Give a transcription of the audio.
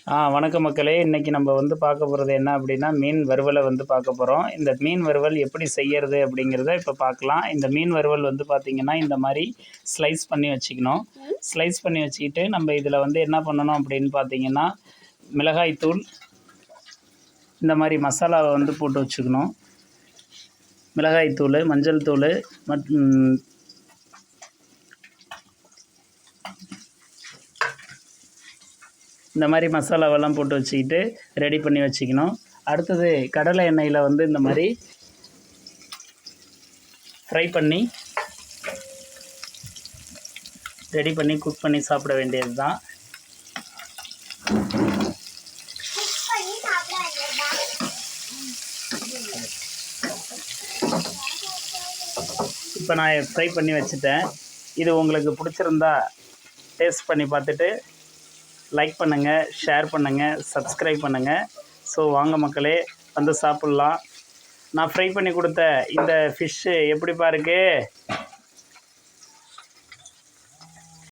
வணக்கம் மக்களே. இன்றைக்கி நம்ம வந்து பார்க்க போகிறது என்ன அப்படின்னா, மீன் வறுவலை வந்து பார்க்க போகிறோம். இந்த மீன் வறுவல் எப்படி செய்கிறது அப்படிங்கிறத இப்போ பார்க்கலாம். இந்த மீன் வறுவல் வந்து பார்த்திங்கன்னா, இந்த மாதிரி ஸ்லைஸ் பண்ணி வச்சுக்கணும். ஸ்லைஸ் பண்ணி வச்சுக்கிட்டு நம்ம இதில் வந்து என்ன பண்ணணும் அப்படின்னு பார்த்திங்கன்னா, மிளகாய்த்தூள், இந்த மாதிரி மசாலாவை வந்து போட்டு வச்சுக்கணும். மிளகாய்த்தூள், மஞ்சள் தூள் மற்றும் இந்த மாதிரி மசாலாவெல்லாம் போட்டு வச்சுக்கிட்டு ரெடி பண்ணி வச்சுக்கணும். அடுத்தது கடலை எண்ணெயில் வந்து இந்த மாதிரி ஃப்ரை பண்ணி ரெடி பண்ணி குக் பண்ணி சாப்பிட வேண்டியது தான். இப்போ நான் ஃப்ரை பண்ணி வச்சுட்டேன். இது உங்களுக்கு பிடிச்சிருந்தா டேஸ்ட் பண்ணி பார்த்துட்டு லைக் பண்ணுங்கள், ஷேர் பண்ணுங்கள், சப்ஸ்கிரைப் பண்ணுங்கள். ஸோ வாங்க மக்களே, வந்து சாப்பிட்லாம். நான் ஃப்ரை பண்ணி கொடுத்த இந்த ஃபிஷ்ஷு எப்படிப்பா இருக்குது?